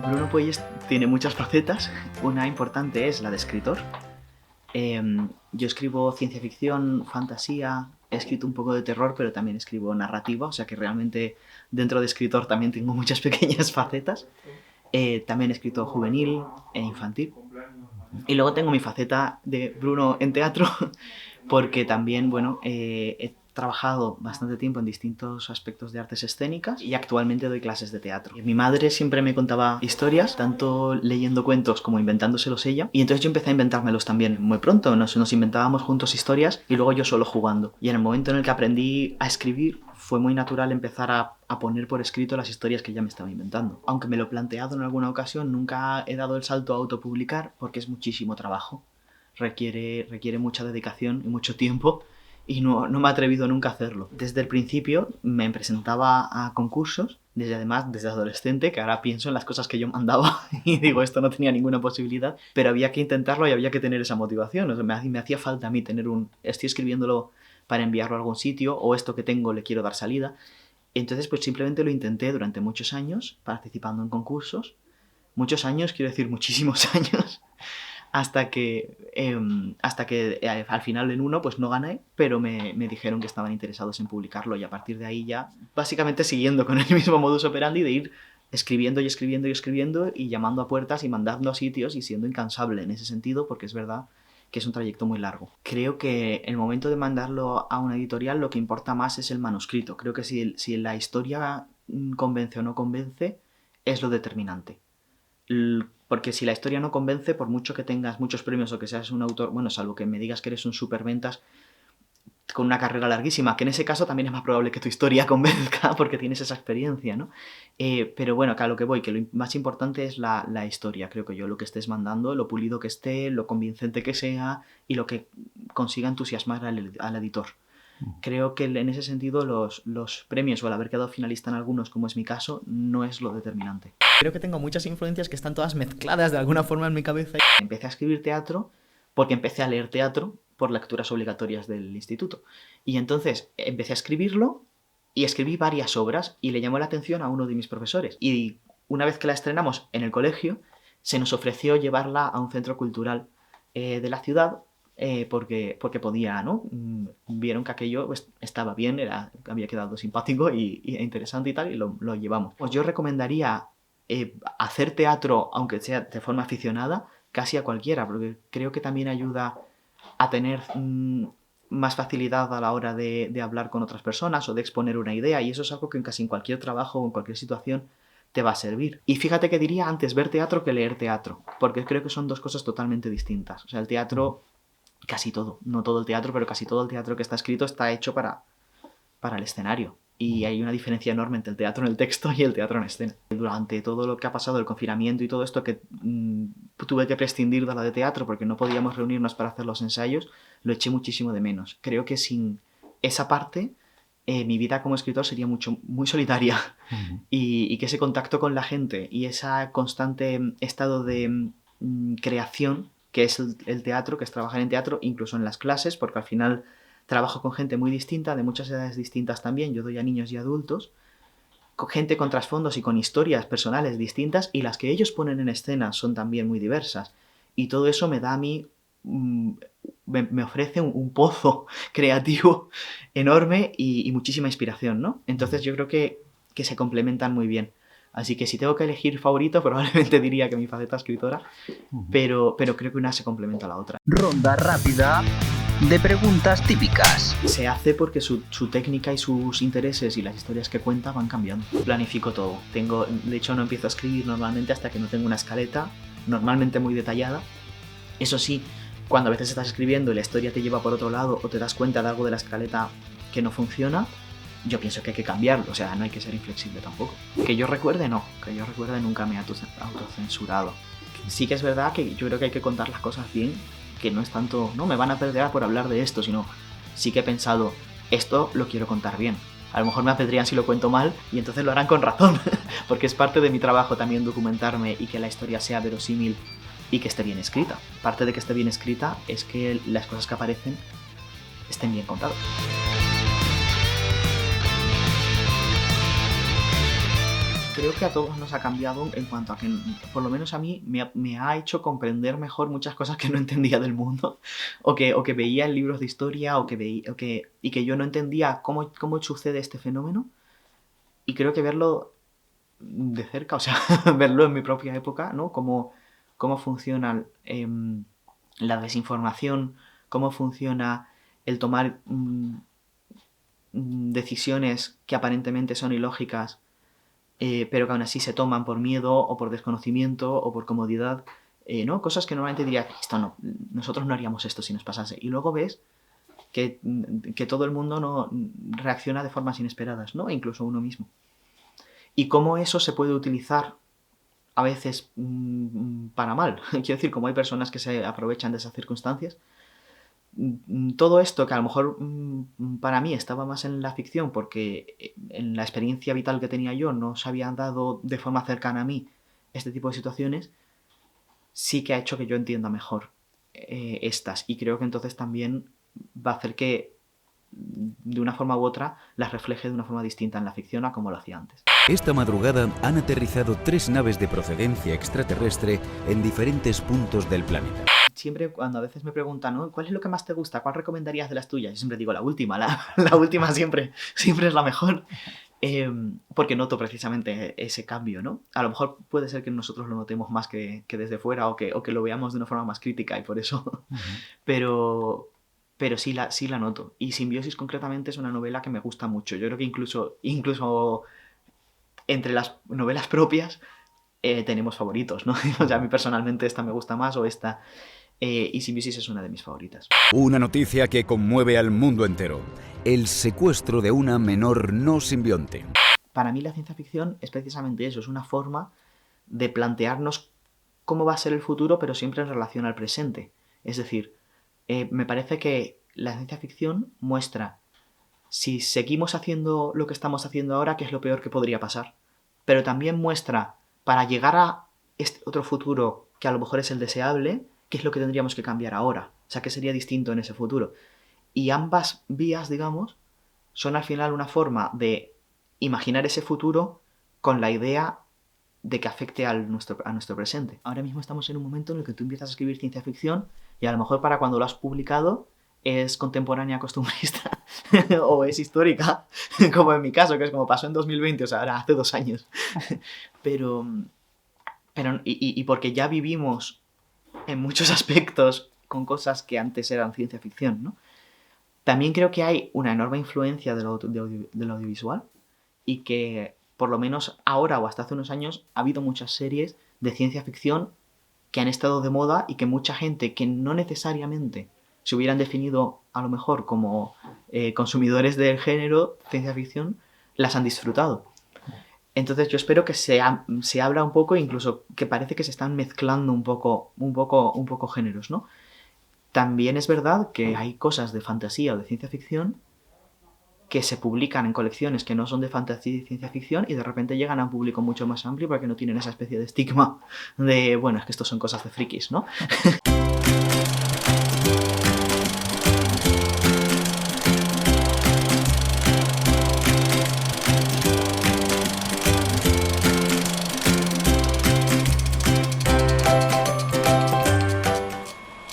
Bruno Puelles tiene muchas facetas. Una importante es la de escritor. Yo escribo ciencia ficción, fantasía, he escrito un poco de terror, pero también escribo narrativa, o sea que realmente dentro de escritor también tengo muchas pequeñas facetas. También he escrito juvenil e infantil. Y luego tengo mi faceta de Bruno en teatro, porque también, bueno, he trabajado bastante tiempo en distintos aspectos de artes escénicas y actualmente doy clases de teatro. Mi madre siempre me contaba historias, tanto leyendo cuentos como inventándoselos ella, y entonces yo empecé a inventármelos también muy pronto. Nos inventábamos juntos historias y luego yo solo jugando. Y en el momento en el que aprendí a escribir, fue muy natural empezar a poner por escrito las historias que ya me estaba inventando. Aunque me lo he planteado en alguna ocasión, nunca he dado el salto a autopublicar porque es muchísimo trabajo. Requiere mucha dedicación y mucho tiempo y no me he atrevido nunca a hacerlo. Desde el principio me presentaba a concursos, desde adolescente, que ahora pienso en las cosas que yo mandaba y digo, esto no tenía ninguna posibilidad, pero había que intentarlo y había que tener esa motivación. O sea, me hacía falta a mí tener estoy escribiéndolo para enviarlo a algún sitio, o esto que tengo le quiero dar salida. Entonces pues simplemente lo intenté durante muchos años, participando en concursos. Muchos años, quiero decir muchísimos años, hasta que al final en uno pues no gané, pero me dijeron que estaban interesados en publicarlo, y a partir de ahí ya básicamente siguiendo con el mismo modus operandi de ir escribiendo y escribiendo y escribiendo y llamando a puertas y mandando a sitios y siendo incansable en ese sentido, porque es verdad que es un trayecto muy largo. Creo que el momento de mandarlo a una editorial lo que importa más es el manuscrito. Creo que si la historia convence o no convence es lo determinante. Porque si la historia no convence, por mucho que tengas muchos premios o que seas un autor, bueno, salvo que me digas que eres un superventas con una carrera larguísima, que en ese caso también es más probable que tu historia convenzca porque tienes esa experiencia, ¿no? Pero bueno, acá a lo que voy, que lo más importante es la historia, creo que yo, lo que estés mandando, lo pulido que esté, lo convincente que sea y lo que consiga entusiasmar al editor. Creo que en ese sentido los premios o el haber quedado finalista en algunos, como es mi caso, no es lo determinante. Creo que tengo muchas influencias que están todas mezcladas de alguna forma en mi cabeza. Empecé a escribir teatro porque empecé a leer teatro por lecturas obligatorias del instituto. Y entonces empecé a escribirlo y escribí varias obras y le llamó la atención a uno de mis profesores. Y una vez que la estrenamos en el colegio, se nos ofreció llevarla a un centro cultural de la ciudad porque podía, ¿no? Vieron que aquello pues, estaba bien, había quedado simpático e interesante y tal, y lo llevamos. Pues yo recomendaría hacer teatro, aunque sea de forma aficionada, casi a cualquiera, porque creo que también ayuda a tener más facilidad a la hora de hablar con otras personas o de exponer una idea, y eso es algo que casi en cualquier trabajo o en cualquier situación te va a servir. Y fíjate que diría antes ver teatro que leer teatro, porque creo que son dos cosas totalmente distintas. O sea, el teatro, casi todo, no todo el teatro, pero casi todo el teatro que está escrito está hecho para el escenario. Y hay una diferencia enorme entre el teatro en el texto y el teatro en escena. Durante todo lo que ha pasado, el confinamiento y todo esto, que tuve que prescindir de la de teatro porque no podíamos reunirnos para hacer los ensayos, lo eché muchísimo de menos. Creo que sin esa parte, mi vida como escritor sería muy solitaria. Y que ese contacto con la gente y ese constante estado de creación, que es el teatro, que es trabajar en teatro, incluso en las clases, porque al final trabajo con gente muy distinta, de muchas edades distintas también. Yo doy a niños y adultos, con gente con trasfondos y con historias personales distintas, y las que ellos ponen en escena son también muy diversas. Y todo eso me da a mí, me ofrece un pozo creativo enorme y muchísima inspiración, ¿no? Entonces yo creo que se complementan muy bien. Así que si tengo que elegir favorito, probablemente diría que mi faceta escritora, pero creo que una se complementa a la otra. Ronda rápida de preguntas típicas. Se hace porque su técnica y sus intereses y las historias que cuenta van cambiando. Planifico todo. De hecho, no empiezo a escribir normalmente hasta que no tengo una escaleta, normalmente muy detallada. Eso sí, cuando a veces estás escribiendo y la historia te lleva por otro lado o te das cuenta de algo de la escaleta que no funciona, yo pienso que hay que cambiarlo. O sea, no hay que ser inflexible tampoco. Que yo recuerde, no. Que yo recuerde, nunca me he autocensurado. Sí que es verdad que yo creo que hay que contar las cosas bien, que no es tanto, no me van a perder por hablar de esto, sino sí que he pensado, esto lo quiero contar bien. A lo mejor me apedrean si lo cuento mal y entonces lo harán con razón, porque es parte de mi trabajo también documentarme y que la historia sea verosímil y que esté bien escrita. Parte de que esté bien escrita es que las cosas que aparecen estén bien contadas. Creo que a todos nos ha cambiado en cuanto a que, por lo menos a mí, me ha hecho comprender mejor muchas cosas que no entendía del mundo, o que veía en libros de historia, y que yo no entendía cómo sucede este fenómeno, y creo que verlo de cerca, o sea, verlo en mi propia época, ¿no? Cómo funciona la desinformación, cómo funciona el tomar decisiones que aparentemente son ilógicas, pero que aún así se toman por miedo o por desconocimiento o por comodidad, ¿no? Cosas que normalmente diría, nosotros no haríamos esto si nos pasase. Y luego ves que todo el mundo no reacciona de formas inesperadas, ¿no? E incluso uno mismo. Y cómo eso se puede utilizar a veces para mal. Quiero decir, como hay personas que se aprovechan de esas circunstancias. Todo esto que a lo mejor para mí estaba más en la ficción porque en la experiencia vital que tenía yo no se habían dado de forma cercana a mí este tipo de situaciones, sí que ha hecho que yo entienda mejor estas, y creo que entonces también va a hacer que de una forma u otra las refleje de una forma distinta en la ficción a como lo hacía antes. Esta madrugada han aterrizado 3 naves de procedencia extraterrestre en diferentes puntos del planeta. Siempre cuando a veces me preguntan, ¿no?, ¿cuál es lo que más te gusta? ¿Cuál recomendarías de las tuyas? Yo siempre digo la última, la última siempre es la mejor, porque noto precisamente ese cambio, ¿no? A lo mejor puede ser que nosotros lo notemos más que desde fuera, o que lo veamos de una forma más crítica y por eso, pero sí la noto. Y Simbiosis concretamente es una novela que me gusta mucho. Yo creo que incluso entre las novelas propias tenemos favoritos, ¿no? O sea, a mí personalmente esta me gusta más, o esta... y Simbiosis es una de mis favoritas. Una noticia que conmueve al mundo entero. El secuestro de una menor no simbionte. Para mí la ciencia ficción es precisamente eso, es una forma de plantearnos cómo va a ser el futuro, pero siempre en relación al presente. Es decir, me parece que la ciencia ficción muestra, si seguimos haciendo lo que estamos haciendo ahora, qué es lo peor que podría pasar. Pero también muestra, para llegar a este otro futuro que a lo mejor es el deseable, qué es lo que tendríamos que cambiar ahora. O sea, qué sería distinto en ese futuro. Y ambas vías, digamos, son al final una forma de imaginar ese futuro con la idea de que afecte a nuestro presente. Ahora mismo estamos en un momento en el que tú empiezas a escribir ciencia ficción y a lo mejor para cuando lo has publicado es contemporánea costumbrista o es histórica, como en mi caso, que es como pasó en 2020, o sea, ahora hace 2 años. pero porque ya vivimos en muchos aspectos con cosas que antes eran ciencia ficción, ¿no? También creo que hay una enorme influencia del audiovisual, y que por lo menos ahora o hasta hace unos años ha habido muchas series de ciencia ficción que han estado de moda y que mucha gente que no necesariamente se hubieran definido a lo mejor como consumidores del género ciencia ficción, las han disfrutado. Entonces yo espero que se abra un poco, incluso que parece que se están mezclando un poco géneros, ¿no? También es verdad que hay cosas de fantasía o de ciencia ficción que se publican en colecciones que no son de fantasía y ciencia ficción y de repente llegan a un público mucho más amplio porque no tienen esa especie de estigma de, bueno, es que estos son cosas de frikis, ¿no?